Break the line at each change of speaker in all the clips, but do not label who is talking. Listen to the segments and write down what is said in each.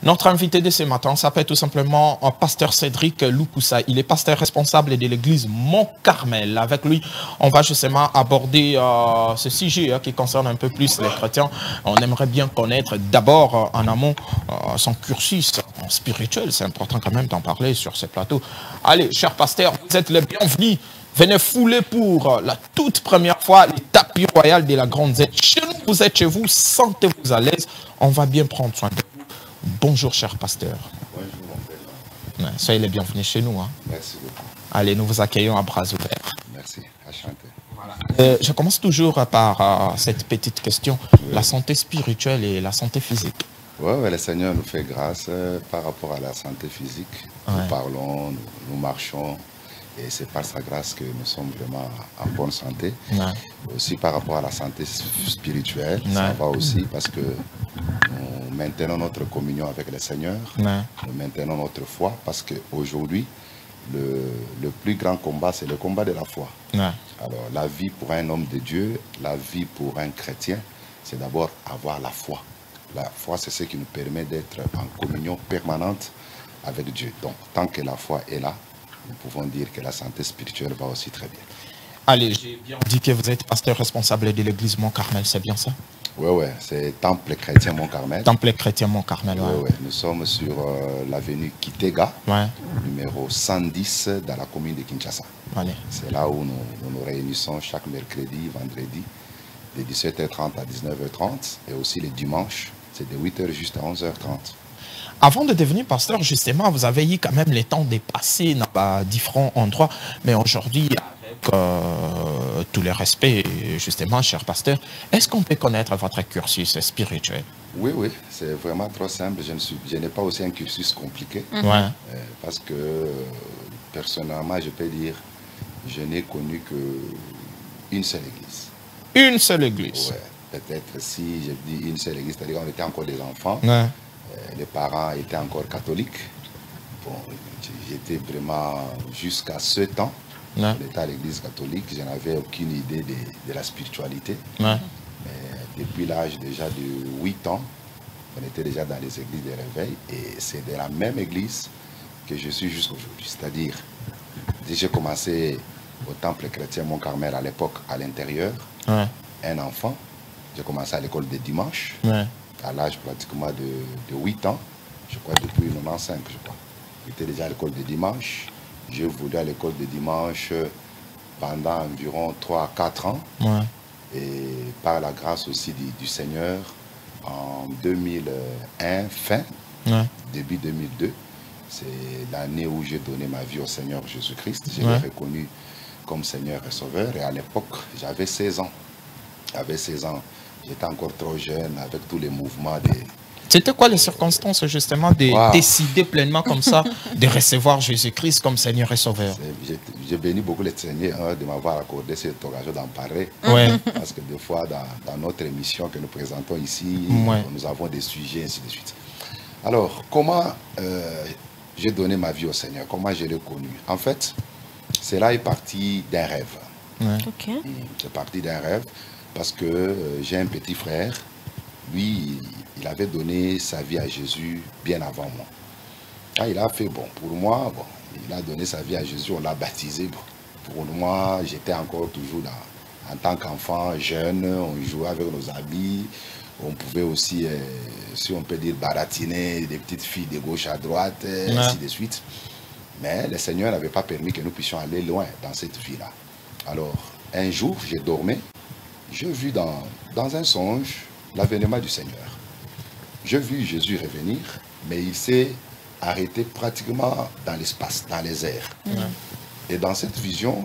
Notre invité de ce matin s'appelle tout simplement Pasteur Cédric Loukoussa. Il est pasteur responsable de l'église Mont-Carmel. Avec lui, on va justement aborder ce sujet qui concerne un peu plus les chrétiens. On aimerait bien connaître d'abord en amont son cursus spirituel. C'est important quand même d'en parler sur ce plateau. Allez, cher pasteur, vous êtes les bienvenus. Venez fouler pour la toute première fois les tapis royaux de la Grande Z. Chez nous, vous êtes chez vous, sentez-vous à l'aise. On va bien prendre soin de vous. Bonjour, cher pasteur.
Bonjour, mon frère.
Soyez les bienvenus chez nous. Hein.
Merci beaucoup.
Allez, nous vous accueillons à bras ouverts.
Merci, enchanté.
Voilà. Je commence toujours par cette petite question. Oui. La santé spirituelle et la santé physique.
Oui, le Seigneur nous fait grâce par rapport à la santé physique. Ouais. Nous parlons, nous marchons. Et c'est par sa grâce que nous sommes vraiment en bonne santé. Ouais. Aussi par rapport à la santé spirituelle, ouais. Ça va aussi parce que nous maintenons notre communion avec le Seigneur. Ouais. Nous maintenons notre foi parce qu'aujourd'hui, le plus grand combat, c'est le combat de la foi. Ouais. Alors la vie pour un homme de Dieu, la vie pour un chrétien, c'est d'abord avoir la foi. La foi, c'est ce qui nous permet d'être en communion permanente avec Dieu. Donc tant que la foi est là, nous pouvons dire que la santé spirituelle va aussi très bien.
Allez, j'ai bien dit que vous êtes pasteur responsable de l'église Mont-Carmel, c'est bien ça?
Oui, oui, c'est Temple Chrétien Mont-Carmel.
Temple Chrétien Mont-Carmel, oui.
Oui, nous sommes sur l'avenue Kitega, ouais. Numéro 110 dans la commune de Kinshasa. Allez. C'est là où nous nous réunissons chaque mercredi, vendredi, de 17h30 à 19h30 et aussi les dimanches, c'est de 8h juste à 11h30.
Avant de devenir pasteur, justement, vous avez eu quand même le temps de passer dans différents endroits. Mais aujourd'hui, avec tous les respects, justement, cher pasteur, est-ce qu'on peut connaître votre cursus spirituel?
Oui, oui, c'est vraiment trop simple. Je n'ai pas aussi un cursus compliqué.
Ouais.
Parce que, personnellement, je peux dire, je n'ai connu qu'une seule église.
Une seule église?
Oui, peut-être si je dis une seule église, c'est-à-dire qu'on était encore des enfants.
Ouais.
Les parents étaient encore catholiques. Bon, j'étais vraiment jusqu'à 7 ans. Ouais. J'étais à l'église catholique. Je n'avais aucune idée de la spiritualité. Ouais. Mais depuis l'âge déjà de 8 ans, on était déjà dans les églises de réveil. Et c'est de la même église que je suis jusqu'aujourd'hui. C'est-à-dire, j'ai commencé au temple chrétien Mont-Carmel à l'époque à l'intérieur. Ouais. Un enfant. J'ai commencé à l'école de dimanche. Ouais. À l'âge pratiquement de 8 ans, je crois depuis 95, je crois. J'étais déjà à l'école de dimanche. J'ai voulu à l'école de dimanche pendant environ 3 à 4 ans. Ouais. Et par la grâce aussi du Seigneur, en 2001, début 2002, c'est l'année où j'ai donné ma vie au Seigneur Jésus-Christ. Je l'ai reconnu comme Seigneur et Sauveur. Et à l'époque, j'avais 16 ans. J'avais 16 ans. J'étais encore trop jeune avec tous les mouvements des...
C'était quoi les circonstances justement de décider pleinement comme ça de recevoir Jésus-Christ comme Seigneur et Sauveur?
J'ai béni beaucoup le Seigneur de m'avoir accordé cette occasion d'en parler.
Ouais.
Parce que des fois, dans notre émission que nous présentons ici, nous avons des sujets, ainsi de suite. Alors, comment j'ai donné ma vie au Seigneur? Comment je l'ai connu? En fait, cela est parti d'un rêve.
Ouais.
Okay.
C'est parti d'un rêve. Parce que j'ai un petit frère, lui, il avait donné sa vie à Jésus bien avant moi. Quand il a fait, bon, pour moi, bon, il a donné sa vie à Jésus, on l'a baptisé. Bon, pour moi, j'étais encore toujours en tant qu'enfant, jeune, on jouait avec nos habits, on pouvait aussi, si on peut dire, baratiner des petites filles de gauche à droite, ainsi de suite. Mais le Seigneur n'avait pas permis que nous puissions aller loin dans cette vie-là. Alors, un jour, je dormais. J'ai vu dans un songe l'avènement du Seigneur. J'ai vu Jésus revenir, mais il s'est arrêté pratiquement dans l'espace, dans les airs. Et dans cette vision,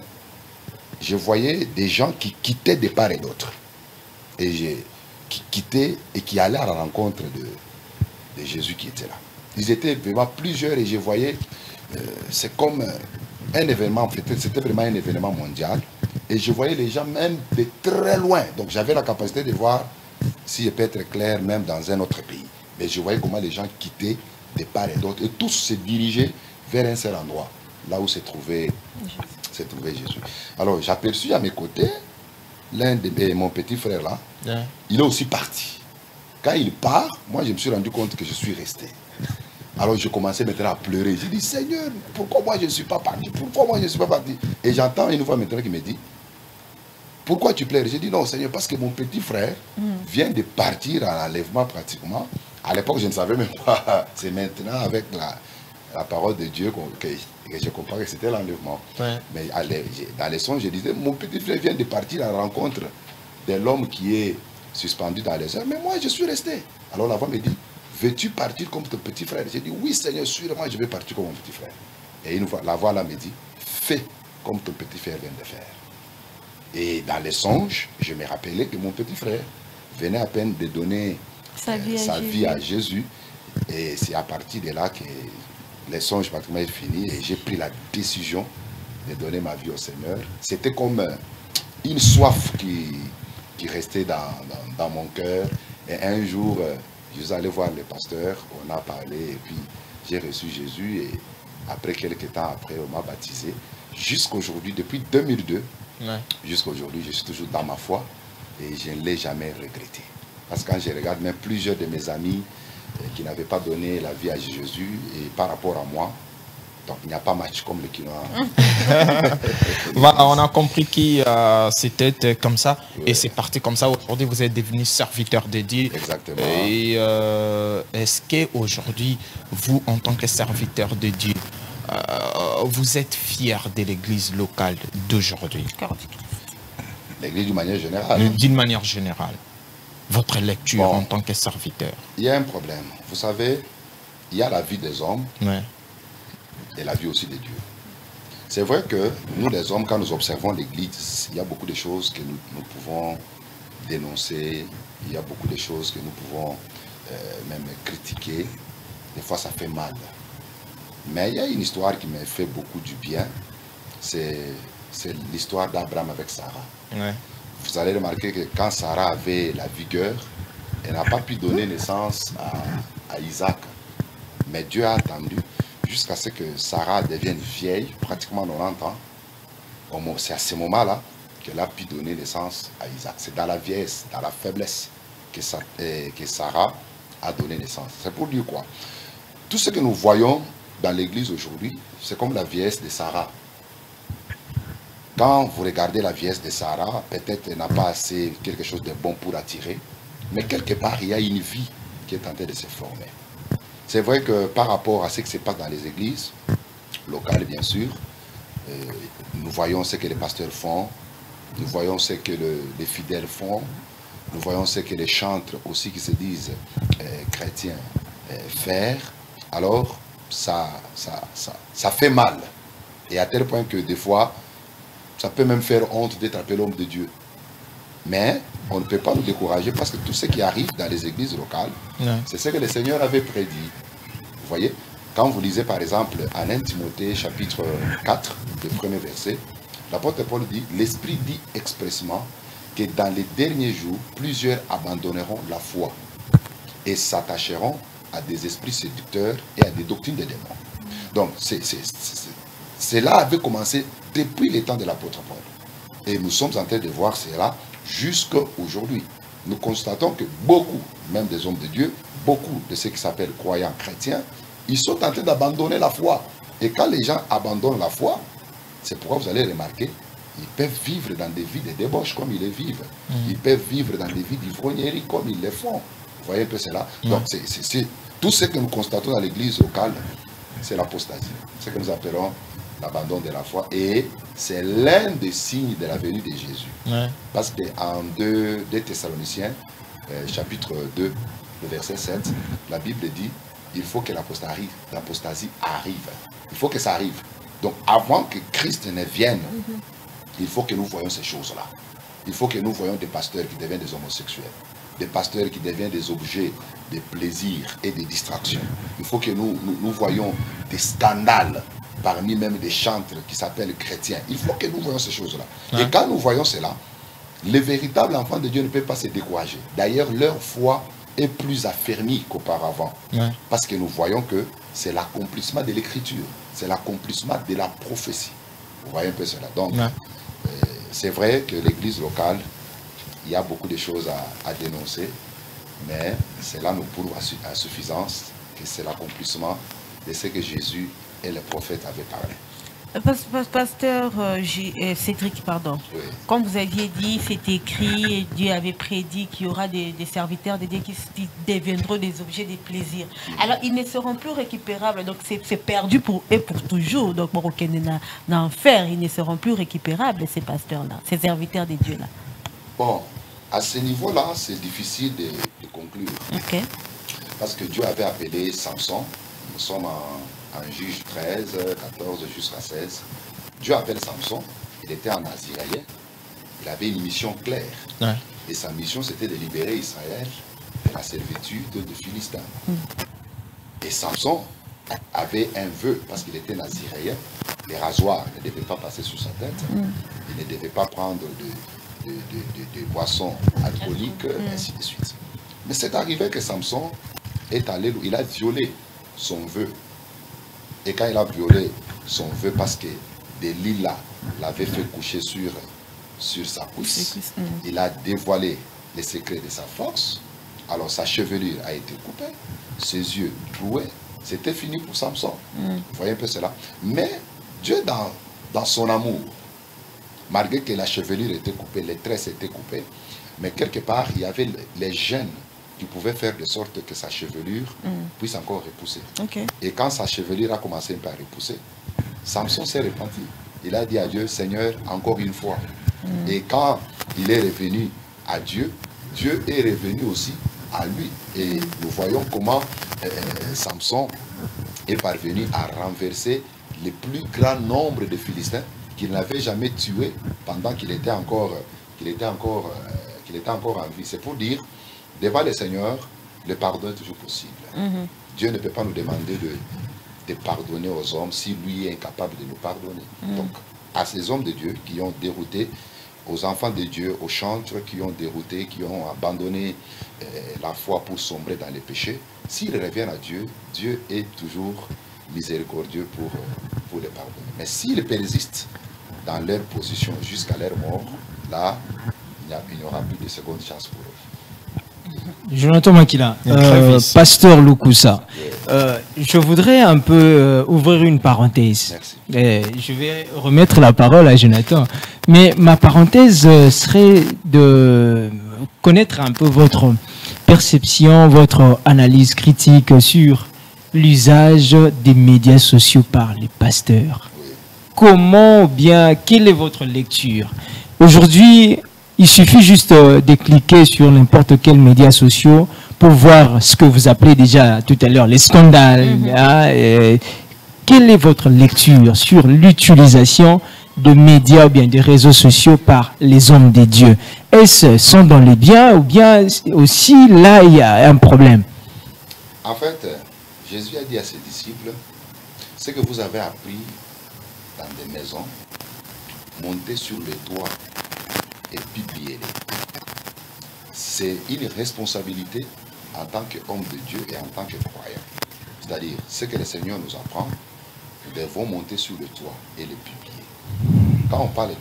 je voyais des gens qui quittaient de part et d'autre. Et qui quittaient et qui allaient à la rencontre de Jésus qui était là. Ils étaient vraiment plusieurs et je voyais, c'est comme un événement, c'était vraiment un événement mondial. Et je voyais les gens même de très loin. Donc j'avais la capacité de voir, si je peux être clair, même dans un autre pays. Mais je voyais comment les gens quittaient de part et d'autre. Et tous se dirigeaient vers un seul endroit, là où se trouvait Jésus. Alors j'aperçus à mes côtés l'un de mon petit frère là. Il est aussi parti. Quand il part, moi je me suis rendu compte que je suis resté. Alors je commençais maintenant à pleurer. J'ai dit, Seigneur, pourquoi moi je ne suis pas parti? Pourquoi moi je ne suis pas parti? Et j'entends une fois maintenant qui me dit, pourquoi tu pleures? J'ai dit, non Seigneur, parce que mon petit frère vient de partir à l'enlèvement pratiquement. À l'époque, je ne savais même pas. C'est maintenant avec la parole de Dieu que je comprends que c'était l'enlèvement. Ouais. Mais dans les songes, je disais, mon petit frère vient de partir à la rencontre de l'homme qui est suspendu dans les airs. Mais moi, je suis resté. Alors la voix me dit, veux-tu partir comme ton petit frère? J'ai dit, oui Seigneur, sûrement je vais partir comme mon petit frère. Et la voix là me dit, fais comme ton petit frère vient de faire. Et dans les songes, je me rappelais que mon petit frère venait à peine de donner sa vie à Jésus. Et c'est à partir de là que les songes pratiquement est fini et j'ai pris la décision de donner ma vie au Seigneur. C'était comme une soif qui restait dans mon cœur. Et un jour, je suis allé voir le pasteur, on a parlé et puis j'ai reçu Jésus. Et après quelques temps après, on m'a baptisé. Jusqu'aujourd'hui, depuis 2002, jusqu'aujourd'hui, je suis toujours dans ma foi et je ne l'ai jamais regretté. Parce que quand je regarde même plusieurs de mes amis qui n'avaient pas donné la vie à Jésus et par rapport à moi, donc il n'y a pas match comme le quinoa.
Voilà, on a compris que c'était comme ça et c'est parti comme ça. Aujourd'hui, vous êtes devenu serviteur de Dieu.
Exactement.
Et est-ce qu'aujourd'hui, vous, en tant que serviteur de Dieu, vous êtes fier de l'église locale d'aujourd'hui?
L'église d'une manière générale.
D'une manière générale. Votre lecture en tant que serviteur.
Il y a un problème. Vous savez, il y a la vie des hommes et la vie aussi de Dieu. C'est vrai que nous les hommes, quand nous observons l'église, il y a beaucoup de choses que nous pouvons dénoncer. Il y a beaucoup de choses que nous pouvons même critiquer. Des fois, ça fait mal. Mais il y a une histoire qui me fait beaucoup du bien. C'est l'histoire d'Abraham avec Sarah. Vous allez remarquer que quand Sarah avait la vigueur, elle n'a pas pu donner naissance à Isaac. Mais Dieu a attendu jusqu'à ce que Sarah devienne vieille, pratiquement 90 ans. C'est à ce moment-là qu'elle a pu donner naissance à Isaac. C'est dans la vieillesse, dans la faiblesse que Sarah a donné naissance. C'est pour dire quoi? Tout ce que nous voyons dans l'église aujourd'hui, c'est comme la vieillesse de Sarah. Quand vous regardez la vieillesse de Sarah, peut-être elle n'a pas assez quelque chose de bon pour attirer, mais quelque part, il y a une vie qui est en train de se former. C'est vrai que par rapport à ce qui se passe dans les églises, locales bien sûr, nous voyons ce que les pasteurs font, nous voyons ce que les fidèles font, nous voyons ce que les chantres aussi qui se disent chrétiens faire. Alors, ça fait mal. Et à tel point que des fois, ça peut même faire honte d'être appelé l'homme de Dieu. Mais on ne peut pas nous décourager parce que tout ce qui arrive dans les églises locales, c'est ce que le Seigneur avait prédit. Vous voyez, quand vous lisez par exemple en 1 Timothée chapitre 4, le premier verset, l'apôtre Paul dit, l'Esprit dit expressément que dans les derniers jours, plusieurs abandonneront la foi et s'attacheront à des esprits séducteurs et à des doctrines de démons. Donc, cela avait commencé depuis les temps de l'apôtre Paul. Et nous sommes en train de voir cela jusqu'à aujourd'hui. Nous constatons que beaucoup, même des hommes de Dieu, beaucoup de ceux qui s'appellent croyants chrétiens, ils sont en train d'abandonner la foi. Et quand les gens abandonnent la foi, c'est pourquoi vous allez remarquer, ils peuvent vivre dans des vies de débauche comme ils les vivent. Ils peuvent vivre dans des vies d'ivrognerie comme ils les font. Vous voyez un peu cela? Donc, tout ce que nous constatons dans l'église locale, c'est l'apostasie. Ce que nous appelons l'abandon de la foi. Et c'est l'un des signes de la venue de Jésus. Parce qu'en 2 Thessaloniciens, chapitre 2, le verset 7, la Bible dit, il faut que l'apostasie arrive. Il faut que ça arrive. Donc, avant que Christ ne vienne, il faut que nous voyions ces choses-là. Il faut que nous voyions des pasteurs qui deviennent des homosexuels, des pasteurs qui deviennent des objets de plaisir et de distraction. Il faut que nous voyions des scandales parmi même des chantres qui s'appellent chrétiens. Il faut que nous voyions ces choses-là. Et quand nous voyons cela, les véritables enfants de Dieu ne peuvent pas se décourager. D'ailleurs, leur foi est plus affermie qu'auparavant. Parce que nous voyons que c'est l'accomplissement de l'écriture. C'est l'accomplissement de la prophétie. Vous voyez un peu cela. Donc, c'est vrai que l'église locale, il y a beaucoup de choses à dénoncer, mais cela nous prouve à suffisance que c'est l'accomplissement de ce que Jésus et les prophètes avaient parlé.
Pasteur Cédric, pardon.
Oui.
Comme vous aviez dit, c'est écrit, Dieu avait prédit qu'il y aura des serviteurs de Dieu qui deviendront des objets de plaisir. Alors, ils ne seront plus récupérables. Donc, c'est perdu pour eux pour toujours. Donc, d'enfer, ils ne seront plus récupérables, ces pasteurs-là, ces serviteurs de Dieu-là.
Bon, à ce niveau-là, c'est difficile de conclure.
Ok.
Parce que Dieu avait appelé Samson. Nous sommes en Juge 13, 14 jusqu'à 16. Dieu appelle Samson, il était en Naziréen, il avait une mission claire.
Ouais.
Et sa mission, c'était de libérer Israël de la servitude de Philistins. Et Samson avait un vœu, parce qu'il était Naziréen, les rasoirs ne devaient pas passer sur sa tête, il ne devait pas prendre de boissons alcooliques, ainsi de suite. Mais c'est arrivé que Samson est allé, il a violé son vœu. Et quand il a violé son vœu parce que Delilah l'avait fait coucher sur sa cuisse, il a dévoilé les secrets de sa force. Alors sa chevelure a été coupée, ses yeux troués. C'était fini pour Samson. Vous voyez un peu cela. Mais Dieu, dans son amour, malgré que la chevelure était coupée, les tresses étaient coupées, mais quelque part, il y avait les gènes qui pouvait faire de sorte que sa chevelure puisse encore repousser.
Okay.
Et quand sa chevelure a commencé à repousser, Samson s'est repenti. Il a dit à Dieu, Seigneur, encore une fois. Et quand il est revenu à Dieu, Dieu est revenu aussi à lui. Et nous voyons comment Samson est parvenu à renverser le plus grand nombre de Philistins qu'il n'avait jamais tués pendant qu'il était encore en vie. C'est pour dire, devant le Seigneur, le pardon est toujours possible. Dieu ne peut pas nous demander de pardonner aux hommes si lui est incapable de nous pardonner. Donc, à ces hommes de Dieu qui ont dérouté, aux enfants de Dieu, aux chantres qui ont dérouté, qui ont abandonné la foi pour sombrer dans les péchés, s'ils reviennent à Dieu, Dieu est toujours miséricordieux pour les pardonner. Mais s'ils persistent dans leur position jusqu'à leur mort, là, il n'y aura plus de seconde chance pour eux.
Jonathan Makila, pasteur Lukusa, je voudrais un peu ouvrir une parenthèse. Je vais remettre la parole à Jonathan. Mais ma parenthèse serait de connaître un peu votre perception, votre analyse critique sur l'usage des médias sociaux par les pasteurs. Comment, bien, quelle est votre lecture? Aujourd'hui, il suffit juste de cliquer sur n'importe quel médias sociaux pour voir ce que vous appelez déjà tout à l'heure les scandales. Quelle est votre lecture sur l'utilisation de médias ou bien de réseaux sociaux par les hommes de Dieu? Est-ce sont dans les biens ou bien aussi là il y a un problème?
En fait, Jésus a dit à ses disciples, ce que vous avez appris dans des maisons, montez sur les toits et publiez-les. C'est une responsabilité en tant qu'homme de Dieu et en tant que croyant. C'est-à-dire, ce que le Seigneur nous apprend, nous devons monter sur le toit et les publier. Quand on parle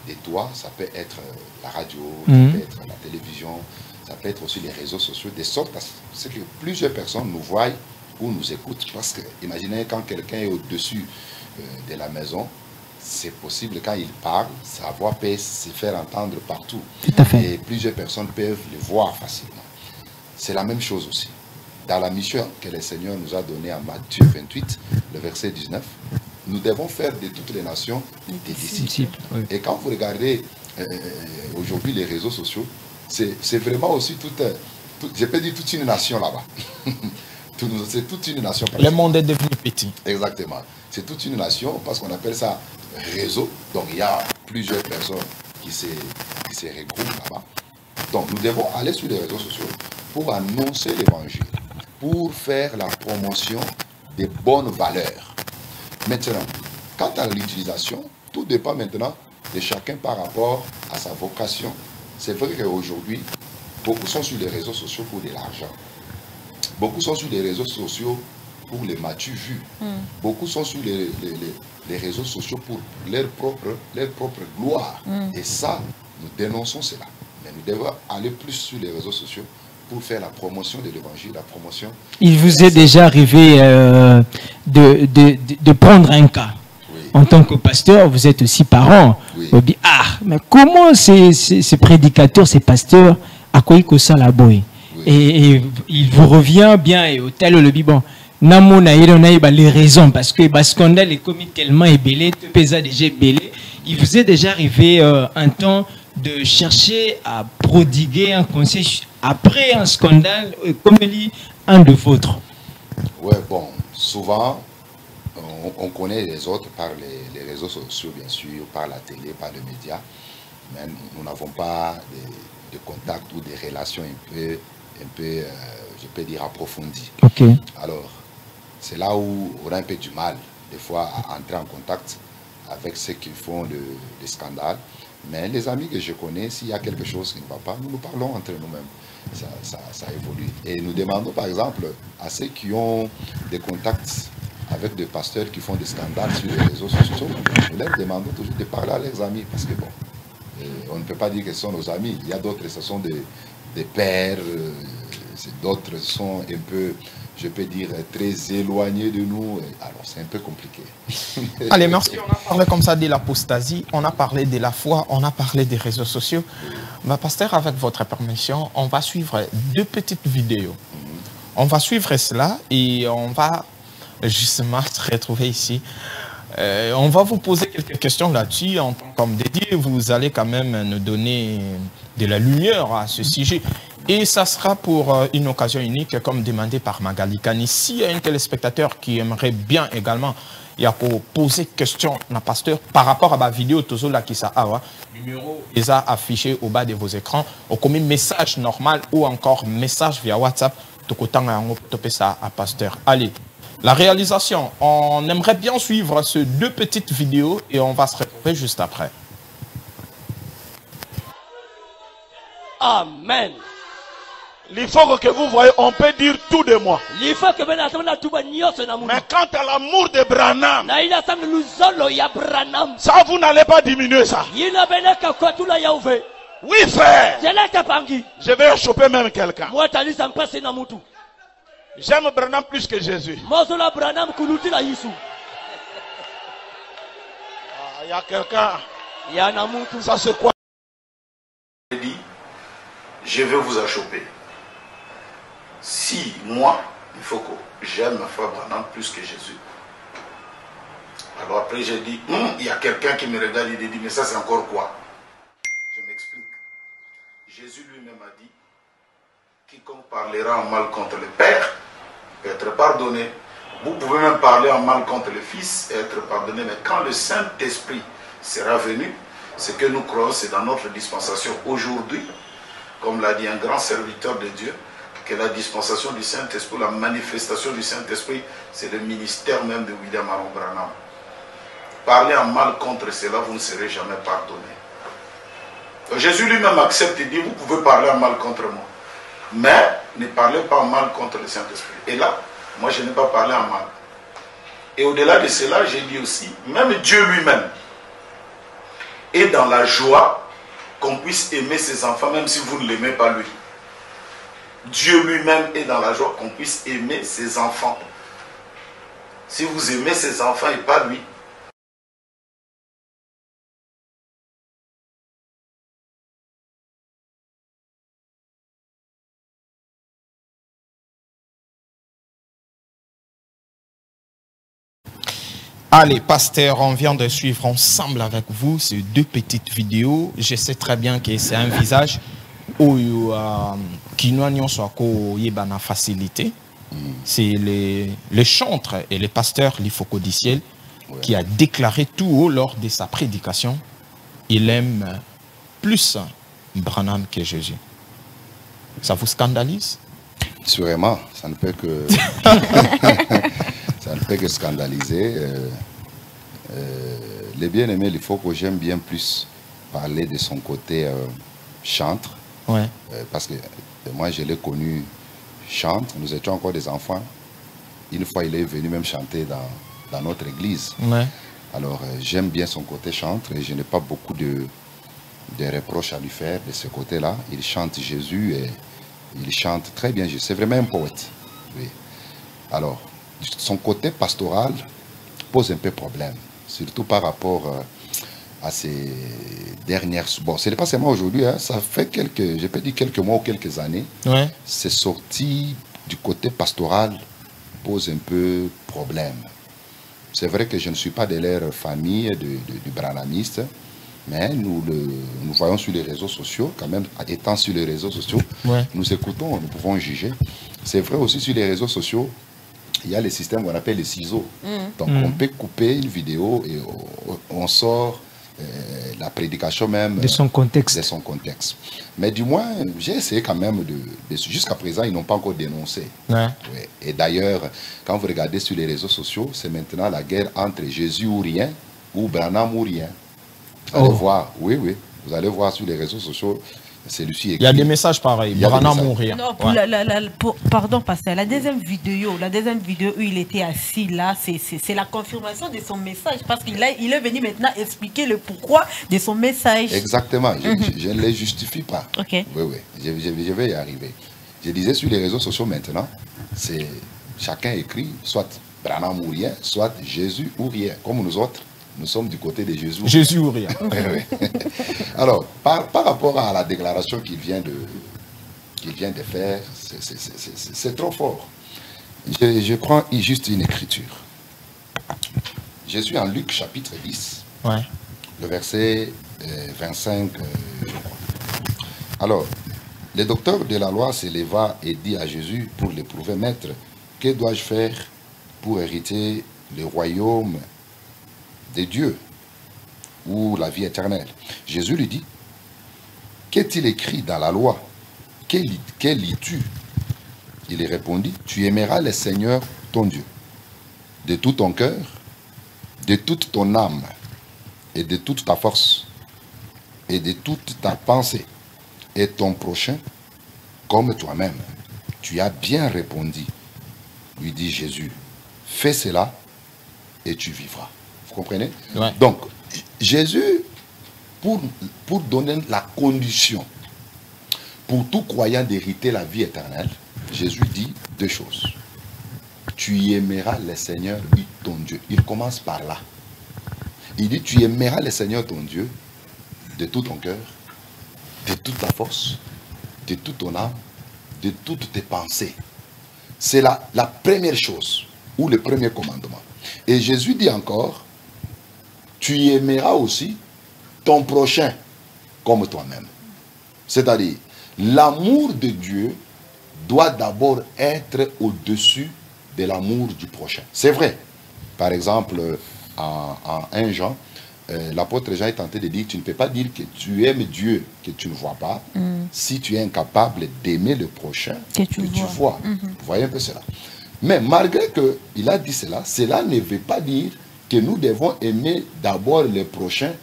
des toits, ça peut être la radio, ça peut être la télévision, ça peut être aussi les réseaux sociaux, de sorte à ce que plusieurs personnes nous voient ou nous écoutent. Parce que, imaginez quand quelqu'un est au-dessus de la maison, c'est possible quand il parle, sa voix peut se faire entendre partout.
Tout à fait.
Et plusieurs personnes peuvent le voir facilement. C'est la même chose aussi. Dans la mission que le Seigneur nous a donnée en Matthieu 28, le verset 19, nous devons faire de toutes les nations des disciples.
Oui.
Et quand vous regardez aujourd'hui les réseaux sociaux, c'est vraiment aussi je peux dire toute une nation là-bas. C'est toute une nation.
Le monde est devenu petit.
Exactement. C'est toute une nation parce qu'on appelle ça réseau. Donc il y a plusieurs personnes qui se regroupent là-bas. Donc nous devons aller sur les réseaux sociaux pour annoncer l'évangile, pour faire la promotion des bonnes valeurs. Maintenant, quant à l'utilisation, tout dépend maintenant de chacun par rapport à sa vocation. C'est vrai qu'aujourd'hui, beaucoup sont sur les réseaux sociaux pour de l'argent. Beaucoup sont sur les réseaux sociaux pour les matu vues. Beaucoup sont sur les réseaux sociaux pour leur propre gloire. Et ça, nous dénonçons cela. Mais nous devons aller plus sur les réseaux sociaux pour faire la promotion de l'évangile, la promotion.
Il vous est déjà arrivé de prendre un cas. Oui. En tant que pasteur, vous êtes aussi parent. Oui. Vous dites, ah, mais comment ces prédicateurs, ces pasteurs, à quoi ils sont là-bas? Et il vous revient bien et au tel le biban. Les raisons, parce que le scandale est commis tellement ébélé, déjà ébélé. Il vous est déjà arrivé un temps de chercher à prodiguer un conseil après un scandale comme un de vôtres.
Oui, bon, souvent, on connaît les autres par les réseaux sociaux, bien sûr, par la télé, par les médias, mais nous n'avons pas de contact ou des relations un peu je peux dire, approfondies.
Okay.
Alors, c'est là où on a un peu du mal, des fois, à entrer en contact avec ceux qui font des scandales. Mais les amis que je connais, s'il y a quelque chose qui ne va pas, nous parlons entre nous-mêmes. Ça évolue. Et nous demandons, par exemple, à ceux qui ont des contacts avec des pasteurs qui font des scandales sur les réseaux sociaux, nous leur demandons toujours de parler à leurs amis. Parce que, bon, on ne peut pas dire que ce sont nos amis. Il y a d'autres, ce sont des pères, d'autres sont un peu, je peux dire, très éloignés de nous. Alors, c'est un peu compliqué.
Allez, merci. On a parlé comme ça de l'apostasie, on a parlé de la foi, on a parlé des réseaux sociaux. Ma pasteur, avec votre permission, on va suivre 2 petites vidéos. On va suivre cela et on va justement se retrouver ici. On va vous poser quelques questions là-dessus. Comme dédié, vous allez quand même nous donner de la lumière à ce sujet. Et ça sera pour une occasion unique, comme demandé par Magali Kani. S'il y a un téléspectateur qui aimerait bien également poser question à pasteur par rapport à la vidéo, le numéro est affiché au bas de vos écrans. Ou comme message normal ou encore message via WhatsApp, à pasteur. Allez. La réalisation, on aimerait bien suivre ces 2 petites vidéos et on va se retrouver juste après.
Amen. Il faut que vous voyez, on peut dire tout de moi. Mais quant à l'amour de Branham, ça vous n'allez pas diminuer ça. Oui frère. Je vais choper même quelqu'un. J'aime Branham plus que Jésus. Il y a quelqu'un. Ça c'est quoi?
Je vais vous achoper. Si moi, il faut que j'aime ma foi Branham plus que Jésus. Alors après j'ai dit, il y a quelqu'un qui me regarde, il dit, mais ça c'est encore quoi? Je m'explique. Jésus lui-même a dit, quiconque parlera en mal contre le Père peut être pardonné. Vous pouvez même parler en mal contre le Fils et être pardonné. Mais quand le Saint-Esprit sera venu, ce que nous croyons, c'est dans notre dispensation aujourd'hui, comme l'a dit un grand serviteur de Dieu, que la dispensation du Saint-Esprit, la manifestation du Saint-Esprit, c'est le ministère même de William Aaron Branham. Parlez en mal contre cela, vous ne serez jamais pardonné. Jésus lui-même accepte et dit, vous pouvez parler en mal contre moi, mais ne parlez pas en mal contre le Saint-Esprit. Et là, moi je n'ai pas parlé en mal. Et au-delà de cela, j'ai dit aussi, même Dieu lui-même est dans la joie qu'on puisse aimer ses enfants, même si vous ne l'aimez pas lui. Dieu lui-même est dans la joie qu'on puisse aimer ses enfants. Si vous aimez ses enfants et pas lui.
Allez, pasteur, on vient de suivre ensemble avec vous ces 2 petites vidéos. Je sais très bien que c'est un visage qui nous a facilité. C'est le chantre et le pasteur Lifoko Diciel qui a déclaré tout haut lors de sa prédication. Il aime plus Branham que Jésus. Ça vous scandalise?
Sûrement, ça ne peut que... ça ne fait que scandaliser. Les bien-aimés, il faut que j'aime bien plus parler de son côté chantre.
Ouais.
Parce que moi, je l'ai connu chantre. Nous étions encore des enfants. Une fois, il est venu même chanter dans notre église.
Ouais.
Alors, j'aime bien son côté chantre et je n'ai pas beaucoup de reproches à lui faire de ce côté-là. Il chante Jésus et Il chante très bien, c'est vraiment un poète. Oui. Alors, son côté pastoral pose un peu problème, surtout par rapport à ces dernières... Bon, ce n'est pas seulement aujourd'hui, hein, ça fait je peux dire quelques mois ou quelques années.
Ouais.
Ces sorties du côté pastoral posent un peu problème. C'est vrai que je ne suis pas de leur famille, du branhamiste, mais nous voyons sur les réseaux sociaux, quand même, étant sur les réseaux sociaux,
ouais.
Nous écoutons, nous pouvons juger. C'est vrai aussi sur les réseaux sociaux, il y a les systèmes qu'on appelle les ciseaux. Donc on peut couper une vidéo et on sort la prédication même
de son contexte.
Mais du moins, j'ai essayé quand même jusqu'à présent, ils n'ont pas encore dénoncé.
Ouais.
Ouais. Et d'ailleurs, quand vous regardez sur les réseaux sociaux, c'est maintenant la guerre entre Jésus ou rien, ou Branham ou rien. Vous allez voir, oui, vous allez voir sur les réseaux sociaux, celui-ci écrit.
Il y a des messages pareils, Branham ou rien.
Non, pardon, pasteur, la deuxième vidéo où il était assis là, c'est la confirmation de son message, parce qu'il est venu maintenant expliquer le pourquoi de son message.
Exactement, je ne les justifie pas.
Ok.
Oui, je vais y arriver. Je disais sur les réseaux sociaux maintenant, c'est chacun écrit, soit Branham ou rien, soit Jésus ou rien, comme nous autres. Nous sommes du côté de Jésus.
Jésus ou rien.
Alors, par rapport à la déclaration qu'il vient de faire, c'est trop fort. Je prends juste une écriture. Jésus en Luc chapitre 10,
ouais.
Le verset 25, je crois. Alors, le docteur de la loi s'éleva et dit à Jésus pour l'éprouver, Maître, que dois-je faire pour hériter le royaume de Dieu ou la vie éternelle? Jésus lui dit, qu'est-il écrit dans la loi? Que lis-tu? Il lui répondit, tu aimeras le Seigneur ton Dieu de tout ton cœur, de toute ton âme et de toute ta force et de toute ta pensée, et ton prochain comme toi-même. Tu as bien répondu, lui dit Jésus. Fais cela et tu vivras. Vous comprenez?
Ouais.
Donc, Jésus, pour donner la condition pour tout croyant d'hériter la vie éternelle, Jésus dit deux choses. Tu aimeras le Seigneur, ton Dieu. Il commence par là. Il dit, tu aimeras le Seigneur, ton Dieu, de tout ton cœur, de toute ta force, de toute ton âme, de toutes tes pensées. C'est la première chose, ou le premier commandement. Et Jésus dit encore, tu aimeras aussi ton prochain comme toi-même. C'est-à-dire, l'amour de Dieu doit d'abord être au-dessus de l'amour du prochain. C'est vrai. Par exemple, en 1 Jean, l'apôtre Jean est tenté de dire, tu ne peux pas dire que tu aimes Dieu que tu ne vois pas, si tu es incapable d'aimer le prochain que tu vois. Vous voyez un peu cela. Mais malgré qu'il a dit cela, cela ne veut pas dire que nous devons aimer d'abord le prochain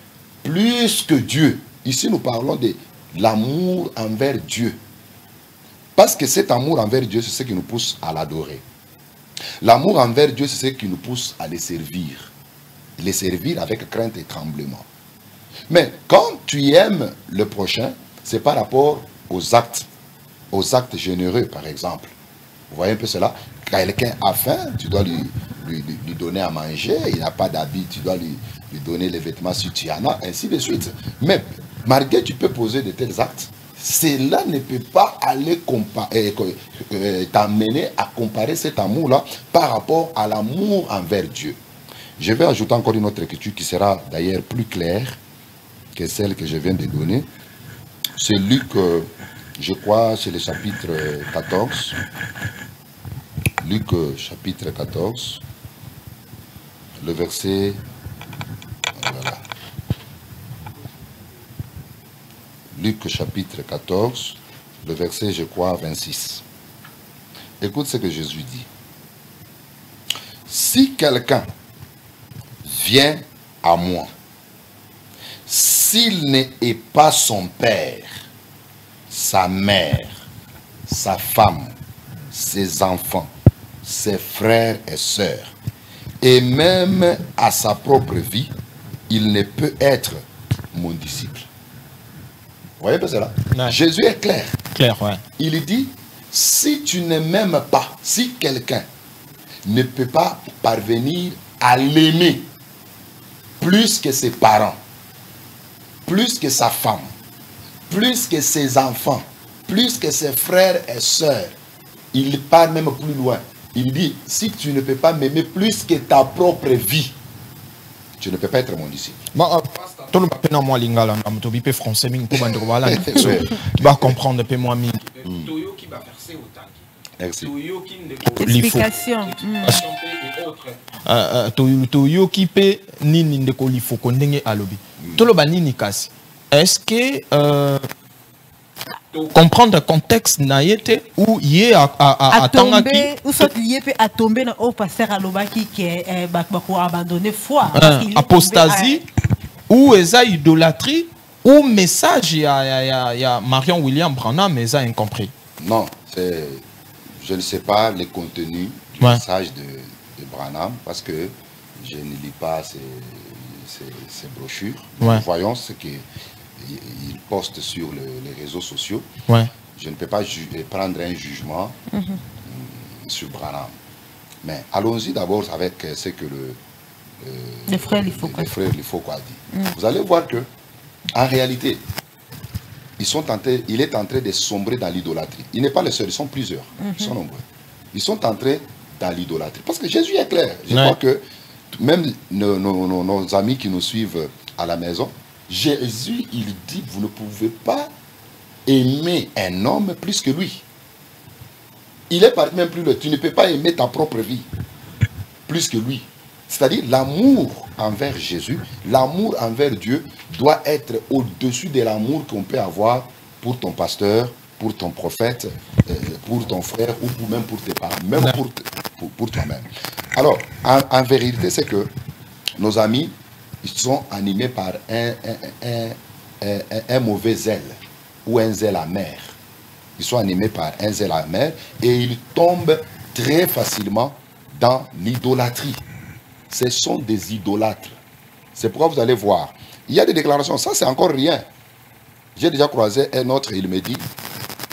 plus que Dieu. Ici, nous parlons de l'amour envers Dieu. Parce que cet amour envers Dieu, c'est ce qui nous pousse à l'adorer. L'amour envers Dieu, c'est ce qui nous pousse à les servir. Les servir avec crainte et tremblement. Mais quand tu aimes le prochain, c'est par rapport aux actes généreux, par exemple. Vous voyez un peu cela? Quelqu'un a faim, tu dois lui donner à manger. Il n'a pas d'habit, tu dois lui donner les vêtements si tu en as, ainsi de suite. Mais malgré tu peux poser de tels actes, cela ne peut pas aller t'amener à comparer cet amour-là par rapport à l'amour envers Dieu. Je vais ajouter encore une autre écriture qui sera d'ailleurs plus claire que celle que je viens de donner. C'est Luc, je crois, c'est le chapitre 14. Luc chapitre 14, le verset... Voilà. Luc chapitre 14, le verset, je crois, 26. Écoute ce que Jésus dit. Si quelqu'un vient à moi, s'il n'est pas son père, sa mère, sa femme, ses enfants, ses frères et sœurs, et même à sa propre vie, il ne peut être mon disciple. Vous voyez pas cela?
Ouais.
Jésus est clair.
Clair, ouais.
Il dit, si tu ne m'aimes pas, si quelqu'un ne peut pas parvenir à l'aimer plus que ses parents, plus que sa femme, plus que ses enfants, plus que ses frères et sœurs, il part même plus loin. Il dit, si tu ne peux pas m'aimer plus que ta propre vie, tu ne peux pas être mon disciple.
Tout le monde moi lingala na français ming pour bandro wala tu vas comprendre peu moi ming toyo qui va faire autant.
Merci.
Explication.
Toyo qui peut nini ndeko lifoko ndenge alobi. Tout le banini kasi. Est-ce que comprendre le contexte naïete ou yé à
tomber ou soit lié peut à tomber dans au pasteur alobaki qui est abandonné foi
apostasie ou esa idolâtrie ou message il y a Marion William Branham mais ça incompris.
Non, je ne sais pas le contenu du message de Branham parce que je ne lis pas ces brochures. Nous voyons ce qu'il poste sur les réseaux sociaux. Je ne peux pas prendre un jugement sur Branham. Mais allons-y d'abord avec ce que
le frère
Lifoko a dit. Vous allez voir que, en réalité, il est en train de sombrer dans l'idolâtrie. Il n'est pas le seul, ils sont plusieurs, ils sont nombreux. Ils sont entrés dans l'idolâtrie. Parce que Jésus est clair. Je crois que même nos amis qui nous suivent à la maison, Jésus, il dit, vous ne pouvez pas aimer un homme plus que lui. Il est parti même plus loin. Tu ne peux pas aimer ta propre vie plus que lui. C'est-à-dire l'amour envers Jésus, l'amour envers Dieu doit être au-dessus de l'amour qu'on peut avoir pour ton pasteur, pour ton prophète, pour ton frère ou même pour tes parents, même pour toi-même. Alors, en vérité, c'est que nos amis, ils sont animés par un mauvais zèle ou un zèle amer. Ils sont animés par un zèle amer et ils tombent très facilement dans l'idolâtrie. Ce sont des idolâtres. C'est pourquoi vous allez voir. Il y a des déclarations. Ça, c'est encore rien. J'ai déjà croisé un autre. Il me dit,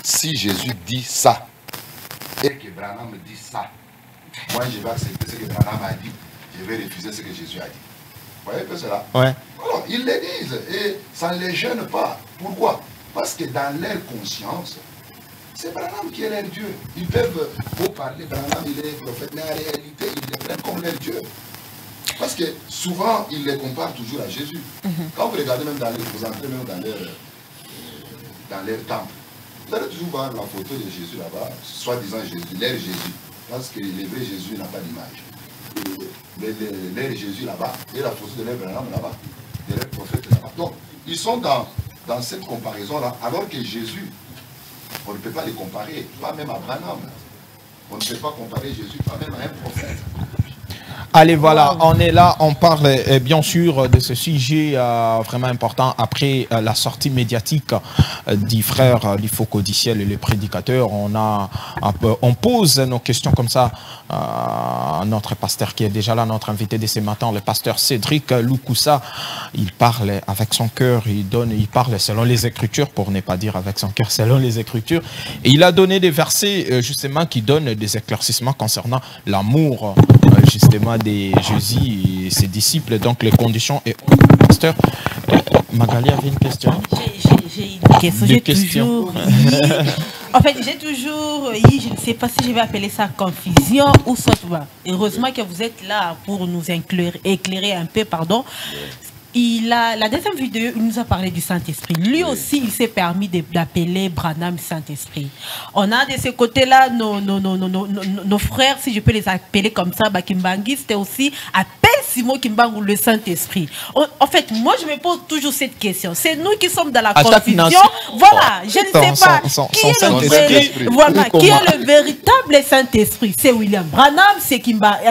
si Jésus dit ça, et que Branham me dit ça, moi, je vais accepter ce que Branham a dit. Je vais refuser ce que Jésus a dit. Vous voyez un peu cela? Alors, ils le disent. Et ça ne les gêne pas. Pourquoi? Parce que dans leur conscience, c'est Branham qui est leur Dieu. Ils peuvent vous parler, Branham, il est prophète, mais en réalité, ils le prennent comme leur Dieu. Parce que souvent, ils les comparent toujours à Jésus. Quand vous regardez même vous entrez même dans leur temple, vous allez toujours voir la photo de Jésus là-bas, soi-disant Jésus, l'air Jésus. Parce que le vrai Jésus n'a pas d'image. L'air Jésus là-bas, et la photo de l'air Branham là-bas, de l'air prophète là-bas. Donc, ils sont dans cette comparaison-là, alors que Jésus, on ne peut pas les comparer, pas même à Branham. On ne peut pas comparer Jésus, pas même à un prophète.
Allez, voilà, on est là, on parle bien sûr de ce sujet vraiment important après la sortie médiatique du frère Lifoko Diciel et les prédicateurs. On pose nos questions comme ça à notre pasteur qui est déjà là, notre invité de ce matin, le pasteur Cédric Lukusa. Il parle avec son cœur, il parle selon les Écritures, pour ne pas dire avec son cœur, selon les Écritures. Et il a donné des versets justement qui donnent des éclaircissements concernant l'amour justement de Jésus et ses disciples, donc les conditions et pasteur. Magali avait une question.
J'ai une question. En fait, j'ai toujours je ne sais pas si je vais appeler ça confusion ou soit. Heureusement que vous êtes là pour nous éclairer un peu, pardon. La deuxième vidéo, il nous a parlé du Saint-Esprit. Lui aussi, il s'est permis d'appeler Branham Saint-Esprit. On a de ce côté-là nos frères, si je peux les appeler comme ça, Bakimbangi, c'était aussi appelle Simon Kimbangu le Saint-Esprit. En fait, moi, je me pose toujours cette question. C'est nous qui sommes dans la confusion. Voilà, je ne sais pas qui est le véritable Saint-Esprit. C'est William Branham, c'est Kimbangu,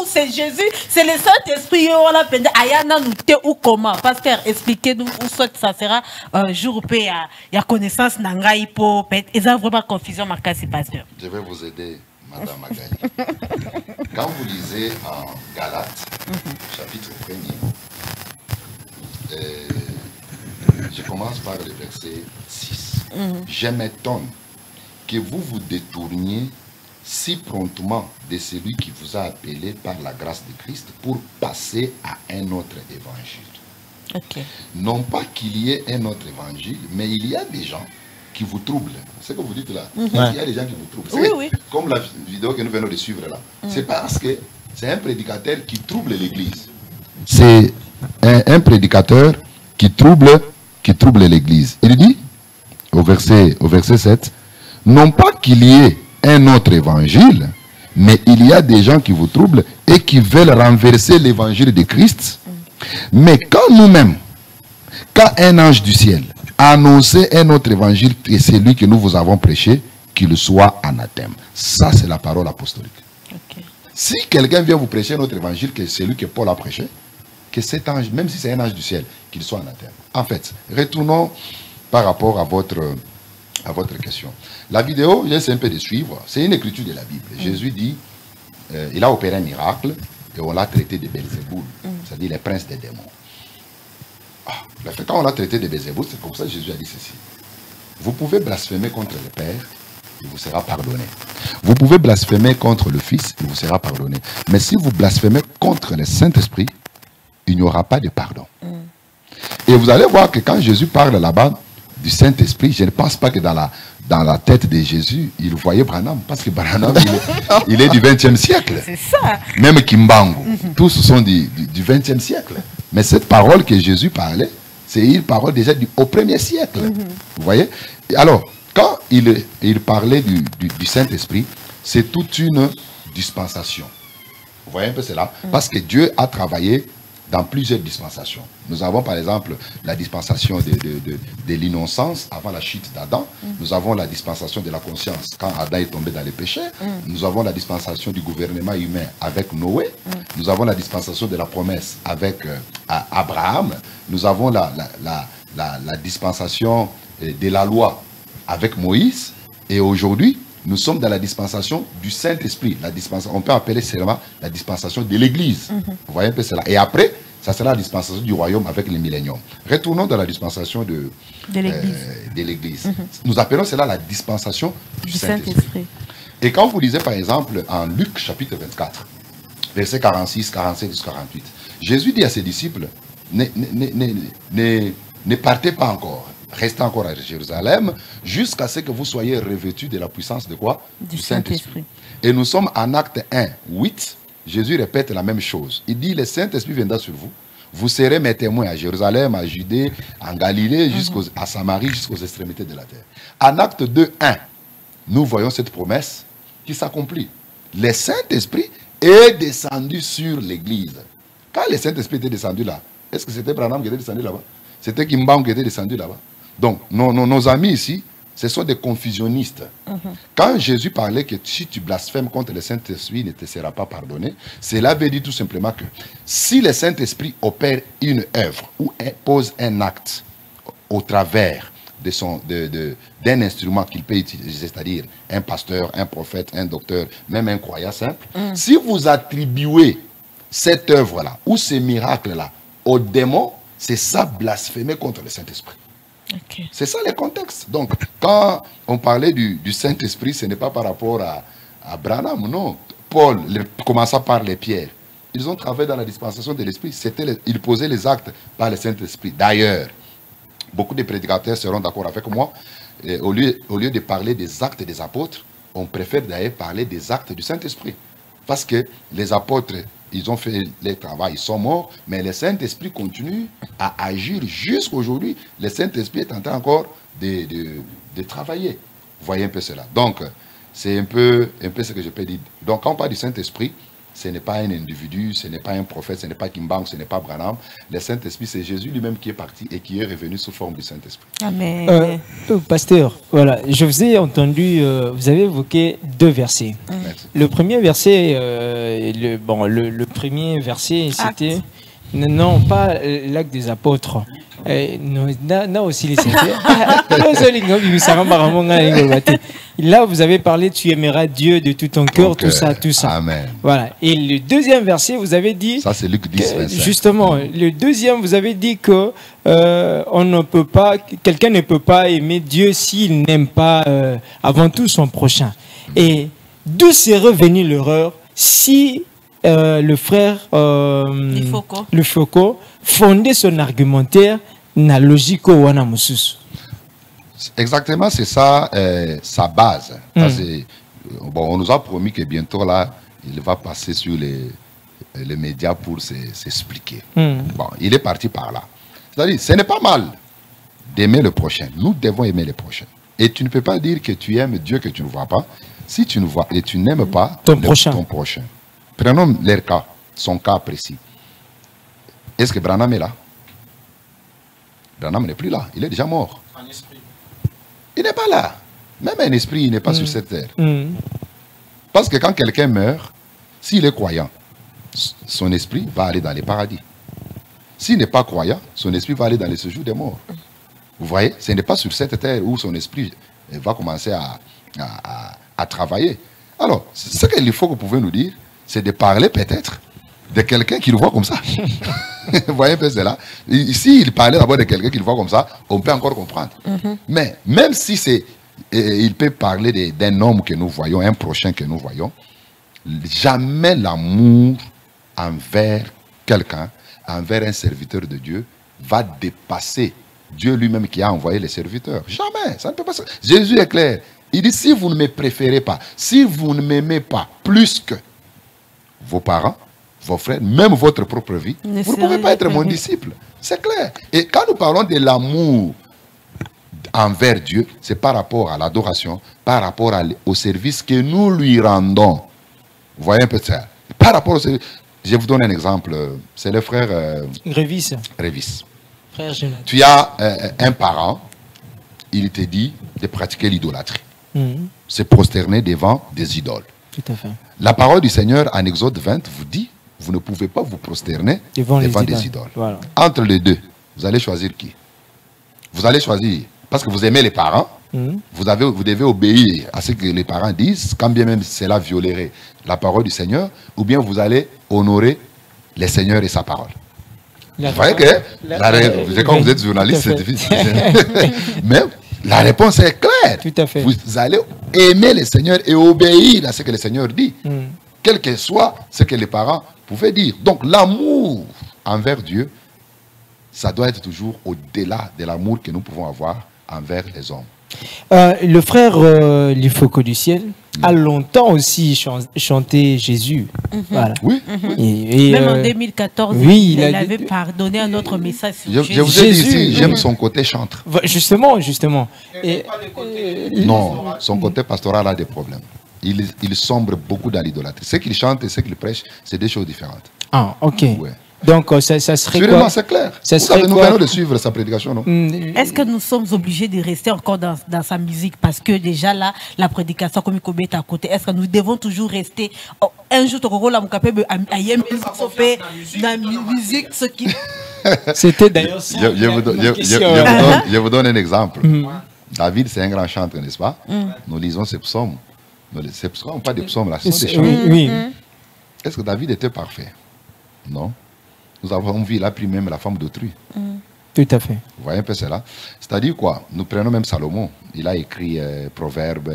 c'est Jésus, c'est le Saint-Esprit. On l'a appelé Ayana ou comment? Pasteur, expliquez-nous où soit ça sera un jour où il y a connaissance n'angaï pour peut-être. Ils ont vraiment confusion, Marcasi, pasteur.
Je vais vous aider, Madame Magali. Quand vous lisez en Galates, chapitre 1er, je commence par le verset 6. Je m'étonne que vous vous détourniez si promptement de celui qui vous a appelé par la grâce de Christ pour passer à un autre évangile.
Ok.
Non pas qu'il y ait un autre évangile, mais il y a des gens qui vous troublent. C'est ce que vous dites là. Il y a des gens qui vous troublent.
Oui, oui.
Comme la vidéo que nous venons de suivre là. C'est parce que c'est un prédicateur qui trouble l'église. C'est un prédicateur qui trouble l'église. Il dit au verset 7, non pas qu'il y ait un autre évangile, mais il y a des gens qui vous troublent et qui veulent renverser l'évangile de Christ. Mais quand nous-mêmes, quand un ange du ciel a annoncé un autre évangile et c'est lui que nous vous avons prêché, qu'il soit anathème. Ça, c'est la parole apostolique.
Ok.
Si quelqu'un vient vous prêcher un autre évangile que celui que Paul a prêché, que cet ange, même si c'est un ange du ciel, qu'il soit anathème. En fait, retournons par rapport à votre question. La vidéo, j'essaie un peu de suivre, c'est une écriture de la Bible. Jésus dit, il a opéré un miracle et on l'a traité de Belzéboul, c'est-à-dire les princes des démons. Quand on l'a traité de Belzéboul, c'est comme ça que Jésus a dit ceci. Vous pouvez blasphémer contre le Père, il vous sera pardonné. Vous pouvez blasphémer contre le Fils, il vous sera pardonné. Mais si vous blasphémez contre le Saint-Esprit, il n'y aura pas de pardon. Et vous allez voir que quand Jésus parle là-bas du Saint-Esprit, je ne pense pas que dans la tête de Jésus, il voyait Branham, parce que Branham, il est du 20e siècle.
C'est ça.
Même Kimbangu, tous sont du 20e siècle. Mais cette parole que Jésus parlait, c'est une parole déjà au 1er siècle. Vous voyez? Alors, quand il parlait du Saint-Esprit, c'est toute une dispensation. Vous voyez un peu cela? Parce que Dieu a travaillé dans plusieurs dispensations. Nous avons par exemple la dispensation de l'innocence avant la chute d'Adam. Nous avons la dispensation de la conscience quand Adam est tombé dans les péchés. Nous avons la dispensation du gouvernement humain avec Noé. Nous avons la dispensation de la promesse avec Abraham. Nous avons la dispensation de la loi avec Moïse. Et aujourd'hui, nous sommes dans la dispensation du Saint-Esprit. On peut appeler seulement la dispensation de l'Église. Vous voyez un peu cela. Et après, ça sera la dispensation du royaume avec le millénium. Retournons dans la dispensation de l'Église. Nous appelons cela la dispensation du Saint-Esprit. Et quand vous lisez par exemple en Luc chapitre 24, versets 46, 47 jusqu'à 48, Jésus dit à ses disciples, ne partez pas encore. Restez encore à Jérusalem jusqu'à ce que vous soyez revêtus de la puissance de quoi? Du Saint-Esprit. Et nous sommes en acte 1, 8. Jésus répète la même chose. Il dit, le Saint-Esprit viendra sur vous. Vous serez mes témoins à Jérusalem, à Judée, en Galilée, à Samarie, jusqu'aux extrémités de la terre. En acte 2, 1, nous voyons cette promesse qui s'accomplit. Le Saint-Esprit est descendu sur l'Église. Quand le Saint-Esprit était descendu là, est-ce que c'était Branham qui était descendu là-bas? C'était Kimbangu qui était descendu là-bas? Donc, nos amis ici, ce sont des confusionnistes. Quand Jésus parlait que si tu blasphèmes contre le Saint-Esprit, il ne te sera pas pardonné, cela veut dire tout simplement que si le Saint-Esprit opère une œuvre ou pose un acte au travers d'un instrument qu'il peut utiliser, c'est-à-dire un pasteur, un prophète, un docteur, même un croyant simple, si vous attribuez cette œuvre-là ou ce miracle-là au démon, c'est ça blasphémer contre le Saint-Esprit. Okay. C'est ça le contexte. Donc, quand on parlait du Saint-Esprit, ce n'est pas par rapport à Branham, non. Paul, commençant par les pierres, ils ont travaillé dans la dispensation de l'Esprit. Ils posaient les actes par le Saint-Esprit. D'ailleurs, beaucoup de prédicateurs seront d'accord avec moi. Au lieu de parler des actes des apôtres, on préfère d'ailleurs parler des actes du Saint-Esprit. Parce que les apôtres, ils ont fait leur travail, ils sont morts, mais le Saint-Esprit continue à agir jusqu'à aujourd'hui. Le Saint-Esprit est en train encore de travailler. Vous voyez un peu cela. Donc, c'est un peu ce que je peux dire. Donc, quand on parle du Saint-Esprit, ce n'est pas un individu, ce n'est pas un prophète, ce n'est pas Kimbangu, ce n'est pas Branham. Le Saint-Esprit, c'est Jésus lui-même qui est parti et qui est revenu sous forme du Saint-Esprit.
Amen.
Pasteur, voilà, je vous ai entendu, vous avez évoqué 2 versets.
Merci.
Le premier verset, le premier verset, c'était... Non, pas l'acte des apôtres. Non, aussi les Là, vous avez parlé, tu aimeras Dieu de tout ton cœur, tout ça.
Amen.
Voilà. Et le deuxième verset, vous avez dit...
Ça, c'est Luc 10, 25.
Justement, le deuxième, vous avez dit que on ne peut pas, quelqu'un ne peut pas aimer Dieu s'il n'aime pas avant tout son prochain. Et d'où serait venue l'erreur si le frère Le Foucault fondait son argumentaire na logique au wana mususu?
Exactement, c'est ça sa base. Bon, on nous a promis que bientôt là, il va passer sur les médias pour s'expliquer. Bon, il est parti par là. C'est-à-dire, ce n'est pas mal d'aimer le prochain. Nous devons aimer le prochain. Et tu ne peux pas dire que tu aimes Dieu que tu ne vois pas si tu ne vois et tu n'aimes pas ton prochain. Prenons leur cas, son cas précis. Est-ce que Branham est là? Branham n'est plus là. Il est déjà mort. En esprit. Il n'est pas là. Même un esprit, il n'est pas sur cette terre. Parce que quand quelqu'un meurt, s'il est croyant, son esprit va aller dans les paradis. S'il n'est pas croyant, son esprit va aller dans les séjours des morts. Vous voyez, ce n'est pas sur cette terre où son esprit va commencer à travailler. Alors, ce qu'il faut que vous pouvez nous dire, c'est de parler peut-être de quelqu'un qui le voit comme ça. Vous voyez un peu cela. Ici, il parlait d'abord de quelqu'un qui le voit comme ça, on peut encore comprendre. Mais même si il peut parler d'un homme que nous voyons, un prochain que nous voyons, jamais l'amour envers quelqu'un, envers un serviteur de Dieu, va dépasser Dieu lui-même qui a envoyé les serviteurs. Jamais, ça ne peut pas se... Jésus est clair. Il dit, si vous ne me préférez pas, si vous ne m'aimez pas plus que vos parents, vos frères, même votre propre vie, vous ne pouvez pas être mon disciple. C'est clair. Et quand nous parlons de l'amour envers Dieu, c'est par rapport à l'adoration, par rapport au service que nous lui rendons. Vous voyez un peu ça. Par rapport au service... Je vous donne un exemple. C'est le frère...
Révis.
Frère Jonathan. Tu as un parent, il te dit de pratiquer l'idolâtrie. Se prosterner devant des idoles.
Tout à fait.
La parole du Seigneur en Exode 20 vous dit, vous ne pouvez pas vous prosterner devant des idoles. Voilà. Entre les deux, vous allez choisir qui? Vous allez choisir, parce que vous aimez les parents, vous devez obéir à ce que les parents disent, quand bien même cela violerait la parole du Seigneur, ou bien vous allez honorer le Seigneur et sa parole. Vous voyez que, quand vous êtes journaliste, c'est difficile. Mais la réponse est claire.
Tout à fait.
Vous allez aimer le Seigneur et obéir à ce que le Seigneur dit. Quel que soit ce que les parents pouvaient dire. Donc l'amour envers Dieu, ça doit être toujours au-delà de l'amour que nous pouvons avoir envers les hommes.
Le frère Lifoko du ciel a longtemps aussi chanté Jésus. Voilà.
Oui.
Même en 2014,
oui,
il avait pardonné un autre message sur
Jésus. Je vous ai dit ici, j'aime son côté chantre.
Justement.
Non, son côté pastoral a des problèmes. Il sombre beaucoup dans l'idolâtrie. Ce qu'il chante et ce qu'il prêche, c'est deux choses différentes.
Ah, ok. Ouais. Donc, ça serait
sûrement,
quoi?
c'est clair.
Nous
venons de suivre sa prédication, non?
Est-ce que nous sommes obligés de rester encore dans sa musique? Parce que déjà là, la prédication, comme il est à côté, est-ce que nous devons toujours rester? Un jour, tu as capable la musique, ce qui...
C'était d'ailleurs ça.
Je vous donne un exemple. David, c'est un grand chanteur, n'est-ce pas? Nous lisons ses psaumes. Ces psaumes, pas des psaumes, là, ce sont des chants.
Oui.
Est-ce que David était parfait? Non. Nous avons vu, il a pris même la femme d'autrui.
Tout à fait.
Vous voyez un peu cela? C'est-à-dire quoi? Nous prenons même Salomon. Il a écrit Proverbes,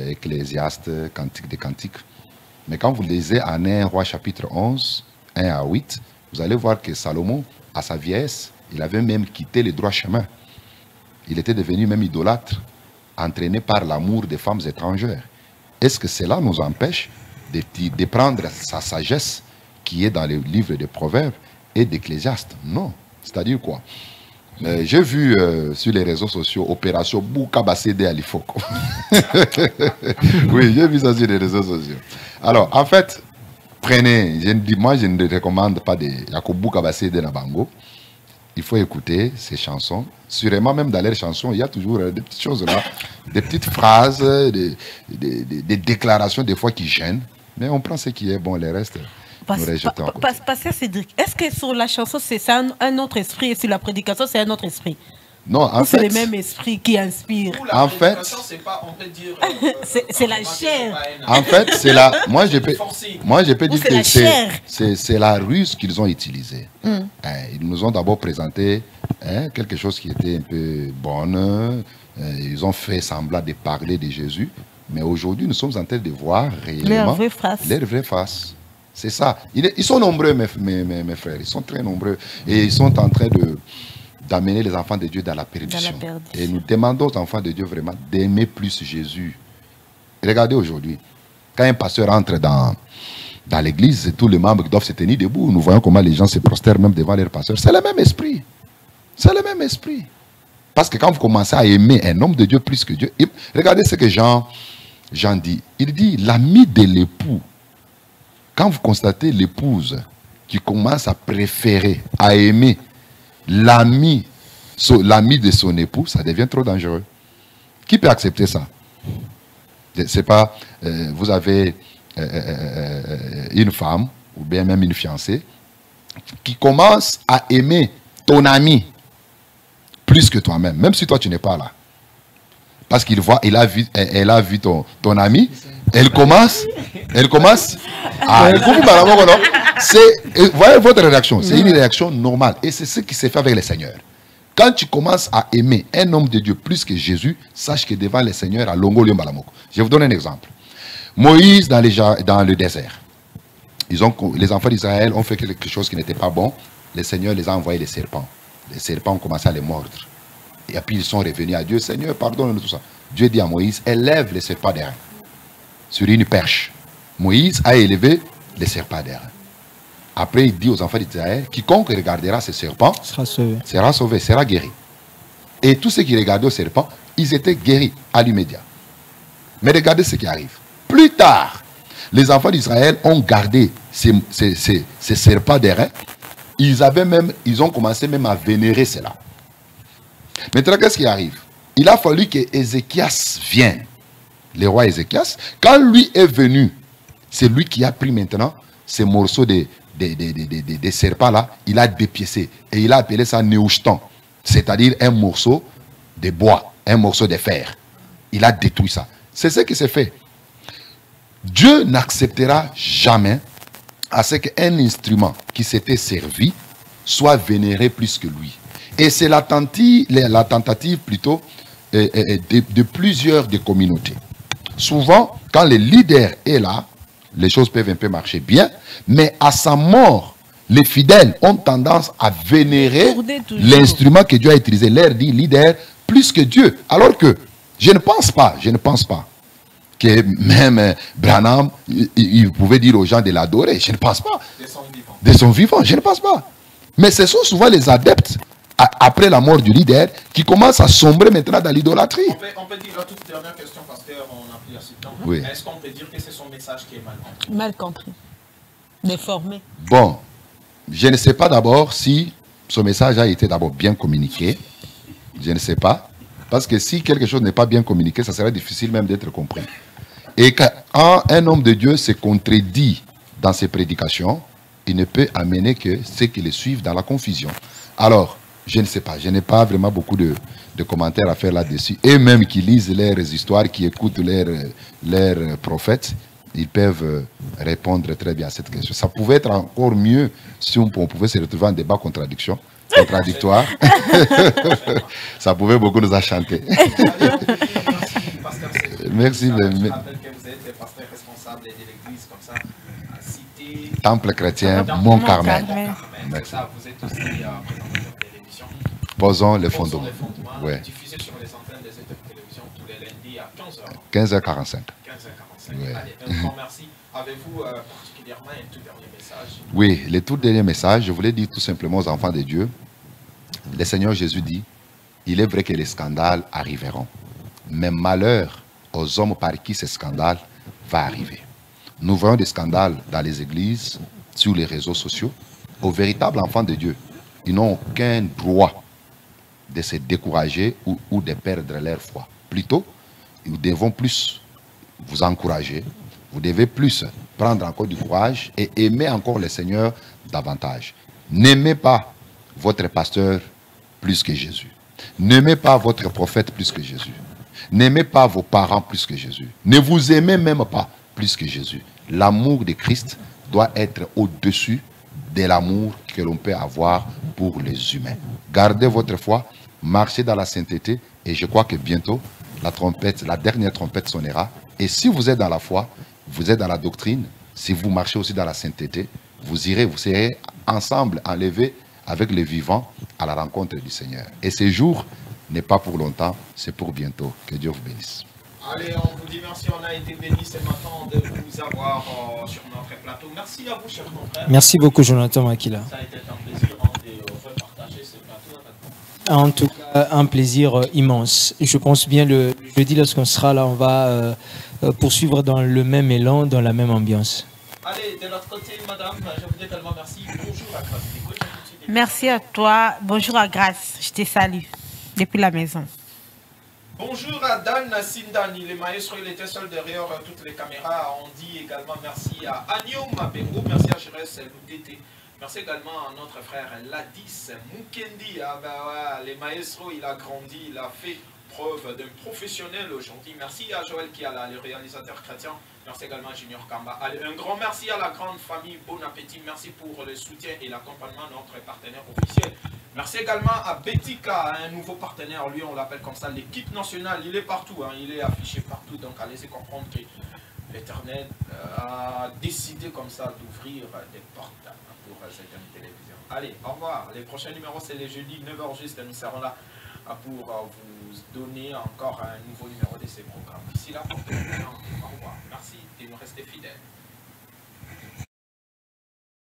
Ecclésiaste, Cantique des Cantiques. Mais quand vous lisez en 1 Roi chapitre 11, 1 à 8, vous allez voir que Salomon, à sa vieillesse, il avait même quitté le droit chemin. Il était devenu même idolâtre, entraîné par l'amour des femmes étrangères. Est-ce que cela nous empêche de prendre sa sagesse qui est dans le livre des Proverbes et d'Ecclésiaste? Non. C'est-à-dire quoi? J'ai vu sur les réseaux sociaux Opération Boukabassédé à l'Ifoko. Oui, j'ai vu ça sur les réseaux sociaux. Alors, en fait, moi je ne recommande pas de Yako Boukabassédé na Bango. Il faut écouter ces chansons. Sûrement, même dans les chansons, il y a toujours des petites choses là, des petites phrases, des déclarations des fois qui gênent. Mais on prend ce qui est bon, les restes. nous rejeter en côté.
Pasteur Cédric, est-ce que sur la chanson, c'est un autre esprit et sur la prédication, c'est un autre esprit?
Non, en fait,
c'est le même esprit qui inspire.
En fait,
c'est la chair.
En fait, c'est la. Moi, je peux dire que c'est la ruse qu'ils ont utilisée. Ils nous ont d'abord présenté quelque chose qui était un peu bonne. Ils ont fait semblant de parler de Jésus. Mais aujourd'hui, nous sommes en train de voir réellement leur vraie face. C'est ça. Ils sont nombreux, mes frères. Ils sont très nombreux. Et ils sont en train d'amener les enfants de Dieu dans la perdition. Et nous demandons aux enfants de Dieu vraiment d'aimer plus Jésus. Regardez aujourd'hui, quand un pasteur entre dans l'église, tous les membres doivent se tenir debout. Nous voyons comment les gens se prosternent même devant leur pasteur. C'est le même esprit. C'est le même esprit. Parce que quand vous commencez à aimer un homme de Dieu plus que Dieu, regardez ce que Jean dit. Il dit, l'ami de l'époux, quand vous constatez l'épouse qui commence à préférer, à aimer l'ami de son époux, ça devient trop dangereux. Qui peut accepter ça? C'est pas, vous avez une femme, ou bien même une fiancée, qui commence à aimer ton ami plus que toi-même, même si toi tu n'es pas là. Parce elle a vu ton ami, elle commence à... Voyez votre réaction, c'est une réaction normale. Et c'est ce qui s'est fait avec le Seigneur. Quand tu commences à aimer un homme de Dieu plus que Jésus, sache que devant le Seigneur, à Longo Liombalamoko. Je vais vous donner un exemple. Moïse dans le désert. Les enfants d'Israël ont fait quelque chose qui n'était pas bon. Le Seigneur les a envoyés les serpents. Les serpents ont commencé à les mordre. Et puis ils sont revenus à Dieu. Seigneur, pardonne-nous tout ça. Dieu dit à Moïse, élève les serpents d'airain sur une perche. Moïse a élevé les serpents d'airain. Après, il dit aux enfants d'Israël, quiconque regardera ces serpents sera sauvé, sera guéri. Et tous ceux qui regardaient aux serpents, ils étaient guéris à l'immédiat. Mais regardez ce qui arrive. Plus tard, les enfants d'Israël ont gardé ces serpents d'airain. Ils ont commencé même à vénérer cela. Maintenant, qu'est-ce qui arrive? Il a fallu que Ézéchias vienne. Le roi Ézéchias, quand lui est venu, c'est lui qui a pris maintenant ces morceaux de serpents-là, il a dépiécé. Et il a appelé ça néouchton, c'est-à-dire un morceau de bois, un morceau de fer. Il a détruit ça. C'est ce qui s'est fait. Dieu n'acceptera jamais à ce qu'un instrument qui s'était servi soit vénéré plus que lui. Et c'est la tentative plutôt de plusieurs des communautés. Souvent, quand le leader est là, les choses peuvent un peu marcher bien, mais à sa mort, les fidèles ont tendance à vénérer l'instrument que Dieu a utilisé. Leur dit leader plus que Dieu. Alors que je ne pense pas que même Branham, il pouvait dire aux gens de l'adorer. Je ne pense pas. De son vivant, je ne pense pas. Mais ce sont souvent les adeptes, après la mort du leader, qui commencent à sombrer maintenant dans l'idolâtrie.
On peut dire la toute dernière question, pasteur, on a pris assez de temps.
Oui.
Est-ce qu'on peut dire que c'est son message qui est mal compris?
Mal compris. Déformé.
Bon, je ne sais pas d'abord si son message a été d'abord bien communiqué. Je ne sais pas. Parce que si quelque chose n'est pas bien communiqué, ça serait difficile même d'être compris. Et quand un homme de Dieu se contredit dans ses prédications, il ne peut amener que ceux qui le suivent dans la confusion. Alors, je ne sais pas, je n'ai pas vraiment beaucoup de commentaires à faire là-dessus. Et même qui lisent leurs histoires, qui écoutent leurs prophètes, ils peuvent répondre très bien à cette question. Ça pouvait être encore mieux si on pouvait se retrouver en débat contradictoire. Ça pouvait beaucoup nous enchanter. Merci.
Je rappelle que vous êtes le pasteur responsable de l'église comme ça, cité
Temple chrétien Mont-Carmel.
Merci. Vous êtes aussi présentateur de l'émission.
Posons les fondements.
Ouais. Diffusé sur les antennes des télévisions tous les lundis à 15h.
15h45.
15h45. Ouais. Allez, un grand merci. Avez-vous particulièrement un tout dernier message?
Oui, le tout dernier message, je voulais dire tout simplement aux enfants de Dieu, le Seigneur Jésus dit, il est vrai que les scandales arriveront, mais malheur aux hommes par qui ce scandale va arriver. Nous voyons des scandales dans les églises, sur les réseaux sociaux. Aux véritables enfants de Dieu, ils n'ont aucun droit de se décourager ou de perdre leur foi. Plutôt, nous devons plus vous encourager, vous devez plus prendre encore du courage et aimer encore le Seigneur davantage. N'aimez pas votre pasteur plus que Jésus. N'aimez pas votre prophète plus que Jésus. N'aimez pas vos parents plus que Jésus. Ne vous aimez même pas plus que Jésus. L'amour de Christ doit être au-dessus de l'amour que l'on peut avoir pour les humains. Gardez votre foi, marchez dans la sainteté et je crois que bientôt, la dernière trompette sonnera. Et si vous êtes dans la foi, vous êtes dans la doctrine, si vous marchez aussi dans la sainteté, vous serez ensemble enlevés avec les vivants à la rencontre du Seigneur. Et ce jour n'est pas pour longtemps, c'est pour bientôt. Que Dieu vous bénisse.
Allez, on vous dit merci, on a été bénis ce matin de vous avoir sur notre plateau. Merci à vous, chers confrères.
Merci beaucoup, Jonathan Makila.
Ça a été un plaisir de repartager ce plateau avec vous.
En tout cas, un plaisir immense. Je pense bien le jeudi, lorsqu'on sera là, on va poursuivre dans le même élan, dans la même ambiance.
Allez, de l'autre côté, madame, je vous dis tellement merci. Bonjour à Grace.
Merci à toi. Bonjour à Grace. Je te salue depuis la maison.
Bonjour à Dan Sindani, le maestro, il était seul derrière toutes les caméras. On dit également merci à Agneau Mabero, merci à Jerez Loudete. Merci également à notre frère Ladis Mukendi. Ah ben ouais, le maestro, il a grandi, il a fait preuve d'un professionnel aujourd'hui. Merci à Joël Kiala, le réalisateur chrétien. Merci également à Junior Kamba. Allez, un grand merci à la grande famille Bon Appétit. Merci pour le soutien et l'accompagnement de notre partenaire officiel. Merci également à Betika, un nouveau partenaire. Lui, on l'appelle comme ça l'équipe nationale. Il est partout, hein, il est affiché partout. Donc, allez-y comprendre que l'Éternel a décidé comme ça d'ouvrir des portes pour cette télévision. Allez, au revoir. Les prochains numéros, c'est les jeudis, 9h juste. Nous serons là pour vous donner encore un nouveau numéro de ces programmes. D'ici là, portez-vous bien. Au revoir. Merci et nous restez fidèles.